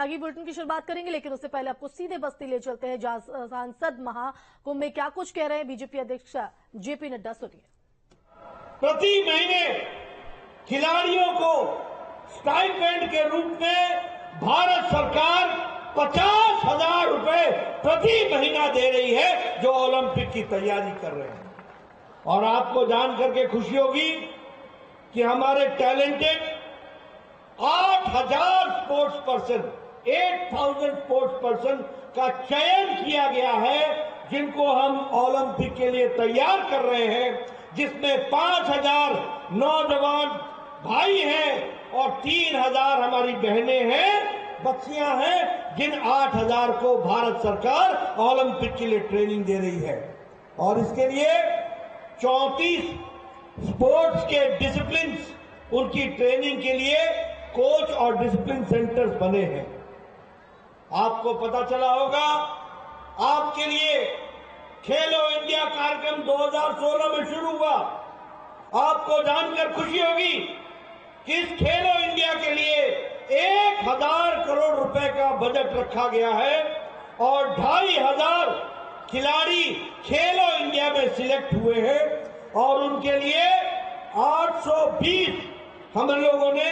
आगे बुलेटिन की शुरुआत करेंगे, लेकिन उससे पहले आपको सीधे बस्ती ले चलते हैं, जहां सांसद महाकुंभ में क्या कुछ कह रहे हैं बीजेपी अध्यक्ष जेपी नड्डा। सुनिए। प्रति महीने खिलाड़ियों को स्टाइपेंड के रूप में भारत सरकार 50,000 रुपए प्रति महीना दे रही है, जो ओलंपिक की तैयारी कर रहे हैं। और आपको जान करके खुशी होगी कि हमारे talented 8,000 sports person 8,000 sports person का चयन किया गया है, जिनको हम ओलंपिक के लिए तैयार कर रहे हैं, जिसमें 5,000 नौजवान भाई हैं और 3,000 हमारी बहनें हैं, बच्चियां हैं, जिन 8,000 को भारत सरकार ओलंपिक के लिए ट्रेनिंग दे रही है। और इसके लिए 34 स्पोर्ट्स के डिसिप्लिन, उनकी ट्रेनिंग के लिए कोच और डिसिप्लिन सेंटर्स बने हैं। आपको पता चला होगा, आपके लिए खेलो इंडिया कार्यक्रम 2016 में शुरू हुआ। आपको जानकर खुशी होगी कि इस खेलो इंडिया के लिए 1,000 करोड़ रुपए का बजट रखा गया है और 2,500 खिलाड़ी खेलो इंडिया में सिलेक्ट हुए हैं और उनके लिए 820 हम लोगों ने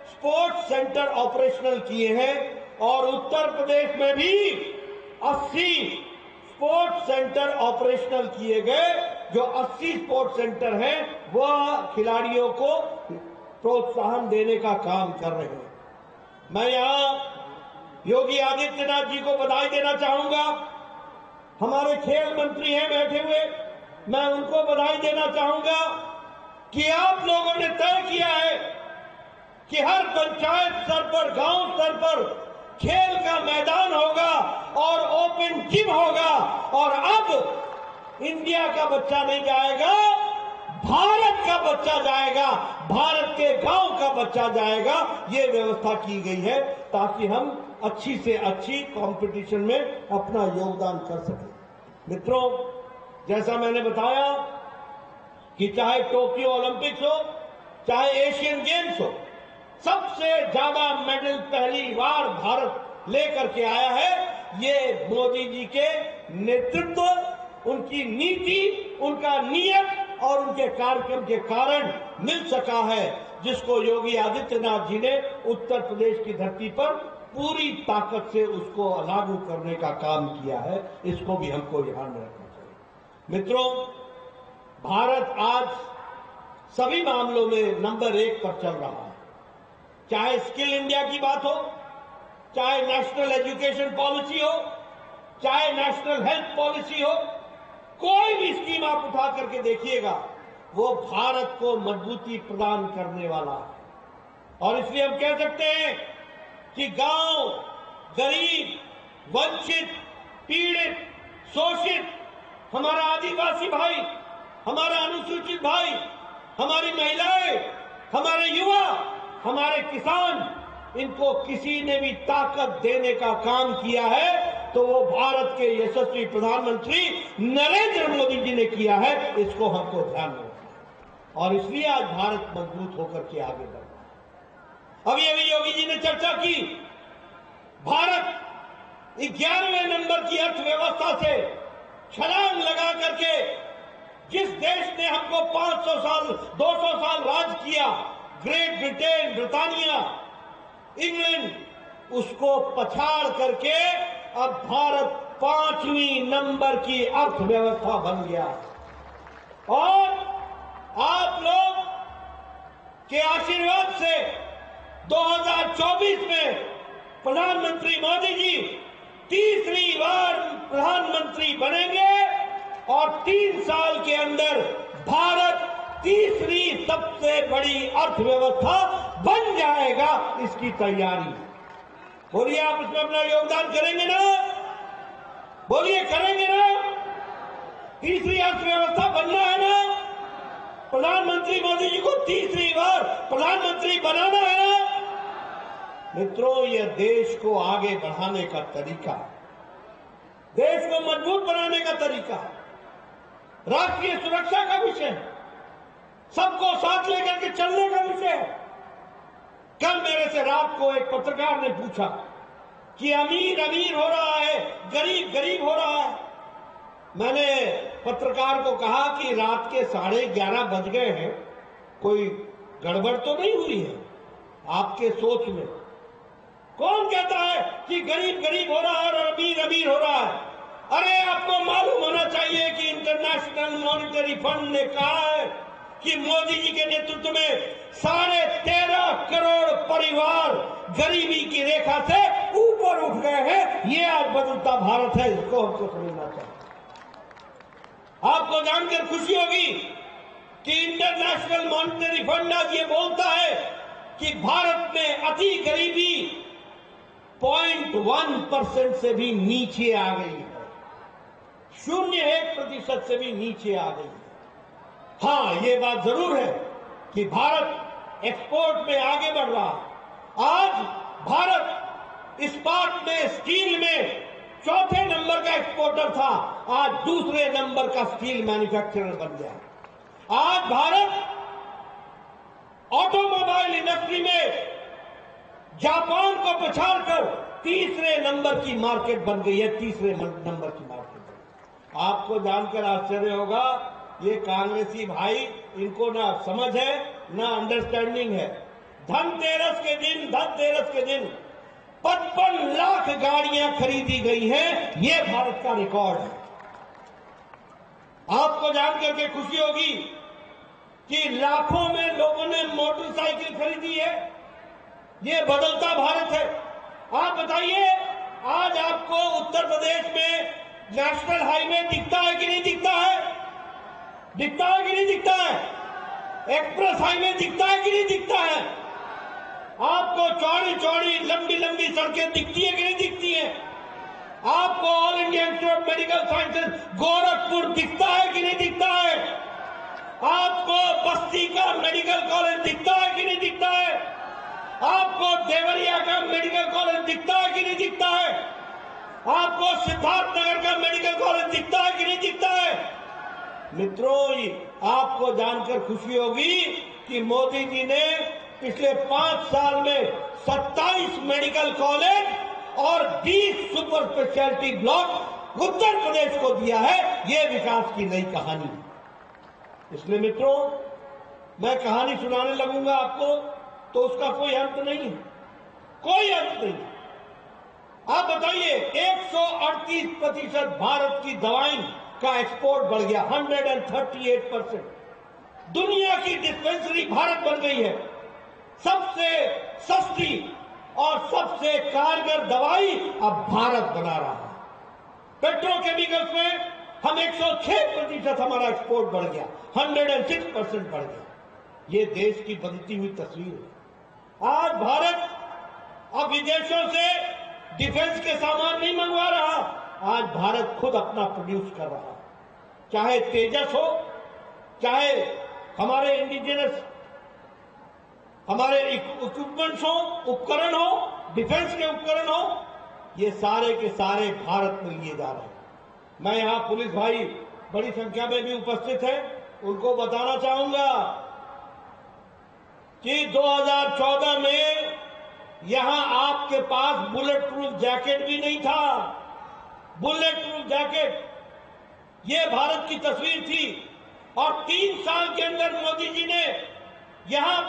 स्पोर्ट्स सेंटर ऑपरेशनल किए हैं। और उत्तर प्रदेश में भी 80 स्पोर्ट्स सेंटर ऑपरेशनल किए गए, जो 80 स्पोर्ट्स सेंटर हैं वह खिलाड़ियों को प्रोत्साहन देने का काम कर रहे हैं। मैं यहां योगी आदित्यनाथ जी को बधाई देना चाहूंगा। हमारे खेल मंत्री हैं बैठे हुए, मैं उनको बधाई देना चाहूंगा कि आप लोगों ने तय किया है कि हर पंचायत स्तर पर, गांव स्तर पर खेल का मैदान होगा और ओपन जिम होगा। और अब इंडिया का बच्चा नहीं जाएगा, भारत का बच्चा जाएगा, भारत के गांव का बच्चा जाएगा। ये व्यवस्था की गई है ताकि हम अच्छी से अच्छी कंपटीशन में अपना योगदान कर सकें। मित्रों, जैसा मैंने बताया कि चाहे टोक्यो ओलंपिक्स हो, चाहे एशियन गेम्स हो, सबसे ज्यादा मेडल पहली बार भारत लेकर के आया है। ये मोदी जी के नेतृत्व, उनकी नीति, उनका नियत और उनके कार्यक्रम के कारण मिल सका है, जिसको योगी आदित्यनाथ जी ने उत्तर प्रदेश की धरती पर पूरी ताकत से उसको लागू करने का काम किया है। इसको भी हमको ध्यान में रखना चाहिए। मित्रों, भारत आज सभी मामलों में नंबर 1 पर चल रहा है। चाहे स्किल इंडिया की बात हो, चाहे नेशनल एजुकेशन पॉलिसी हो, चाहे नेशनल हेल्थ पॉलिसी हो, कोई भी स्कीम आप उठा करके देखिएगा, वो भारत को मजबूती प्रदान करने वाला है। और इसलिए हम कह सकते हैं कि गांव, गरीब, वंचित, पीड़ित, शोषित, हमारा आदिवासी भाई, हमारा अनुसूचित भाई, हमारी महिलाएं, हमारे युवा, हमारे किसान, इनको किसी ने भी ताकत देने का काम किया है तो वो भारत के यशस्वी प्रधानमंत्री नरेंद्र मोदी जी ने किया है। इसको हमको ध्यान में रखना है और इसलिए आज भारत मजबूत होकर के आगे बढ़ रहा है। अभी अभी योगी जी ने चर्चा की, भारत 11वें नंबर की अर्थव्यवस्था से छलांग लगा करके, जिस देश ने हमको 500 साल 200 साल राज किया, ग्रेट ब्रिटेन, ब्रिटानिया, इंग्लैंड, उसको पछाड़ करके अब भारत 5वीं नंबर की अर्थव्यवस्था बन गया। और आप लोग के आशीर्वाद से 2024 में प्रधानमंत्री मोदी जी तीसरी बार प्रधानमंत्री बनेंगे और 3 साल के अंदर भारत तीसरी सबसे बड़ी अर्थव्यवस्था बन जाएगा। इसकी तैयारी, बोलिए आप इसमें अपना योगदान करेंगे ना? बोलिए करेंगे ना? तीसरी अर्थव्यवस्था बनना है ना? प्रधानमंत्री मोदी जी को तीसरी बार प्रधानमंत्री बनाना है ना? मित्रों, यह देश को आगे बढ़ाने का तरीका, देश को मजबूत बनाने का तरीका, राष्ट्रीय सुरक्षा का विषय है, सबको साथ लेकर के चलने का विषय है। कल मेरे से रात को एक पत्रकार ने पूछा कि अमीर अमीर हो रहा है, गरीब गरीब हो रहा है। मैंने पत्रकार को कहा कि रात के 11:30 बज गए हैं, कोई गड़बड़ तो नहीं हुई है आपके सोच में? कौन कहता है कि गरीब गरीब हो रहा है और अमीर अमीर हो रहा है? अरे आपको मालूम होना चाहिए कि इंटरनेशनल मॉनिटरी फंड ने कहा है कि मोदी जी के नेतृत्व में 13.5 करोड़ परिवार गरीबी की रेखा से ऊपर उठ गए हैं। ये आज बदलता भारत है, इसको हमको समझना चाहिए। आपको जानकर खुशी होगी कि इंटरनेशनल मॉनिटरी फंड आज ये बोलता है कि भारत में अति गरीबी 0.1% से भी नीचे आ गई है, 0.1% से भी नीचे आ गई है। हाँ, ये बात जरूर है कि भारत एक्सपोर्ट में आगे बढ़ रहा है। आज भारत इस्पात में, स्टील में चौथे नंबर का एक्सपोर्टर था, आज दूसरे नंबर का स्टील मैन्युफैक्चरर बन गया। आज भारत ऑटोमोबाइल इंडस्ट्री में जापान को पछाड़कर तीसरे नंबर की मार्केट बन गई है, तीसरे नंबर की मार्केट। आपको जानकर आश्चर्य होगा, ये कांग्रेसी भाई, इनको ना समझ है ना अंडरस्टैंडिंग है। धनतेरस के दिन 55 लाख गाड़ियां खरीदी गई हैं, ये भारत का रिकॉर्ड है। आपको जानकर के खुशी होगी कि लाखों में लोगों ने मोटरसाइकिल खरीदी है। ये बदलता भारत है। आप बताइए, आज आपको उत्तर प्रदेश में नेशनल हाईवे दिखता है कि नहीं दिखता है? दिखता है कि नहीं दिखता है? एक्सप्रेस हाईवे दिखता है कि नहीं दिखता है? आपको चौड़ी चौड़ी लंबी लंबी सड़कें दिखती है कि नहीं दिखती है? आपको all India institute of medical sciences Gorakhpur दिखता है कि नहीं दिखता है? आपको बस्ती का मेडिकल कॉलेज दिखता है कि नहीं दिखता है? आपको देवरिया का मेडिकल कॉलेज दिखता है कि नहीं दिखता है? आपको सिद्धार्थनगर का मेडिकल कॉलेज दिखता है कि नहीं दिखता है? मित्रों, आपको जानकर खुशी होगी कि मोदी जी ने पिछले 5 साल में 27 मेडिकल कॉलेज और 20 super speciality block Uttar Pradesh को दिया है। ये विकास की नई कहानी है। इसलिए मित्रों, मैं कहानी सुनाने लगूंगा आपको तो उसका कोई अंत नहीं है, कोई अंत नहीं। आप बताइए, 138% भारत की दवाई का एक्सपोर्ट बढ़ गया, 138%। दुनिया की डिस्पेंसरी भारत बन गई है। सबसे सस्ती और सबसे कारगर दवाई अब भारत बना रहा है। पेट्रोकेमिकल्स में हम 106% हमारा एक्सपोर्ट बढ़ गया, 106% बढ़ गया। ये देश की बदलती हुई तस्वीर है। आज भारत अब विदेशों से डिफेंस के सामान नहीं मंगवा रहा, आज भारत खुद अपना प्रोड्यूस कर रहा है। चाहे तेजस हो, चाहे हमारे इंडिजिनस हमारे इक्विपमेंट्स हो, उपकरण हो, डिफेंस के उपकरण हो, ये सारे के सारे भारत में लिए जा रहे हैं। मैं यहां पुलिस भाई बड़ी संख्या में भी उपस्थित है, उनको बताना चाहूंगा कि 2014 में यहां आपके पास बुलेट प्रूफ जैकेट भी नहीं था। बुलेट प्रूफ जैकेट, ये भारत की तस्वीर थी। और 3 साल के अंदर मोदी जी ने यहां पर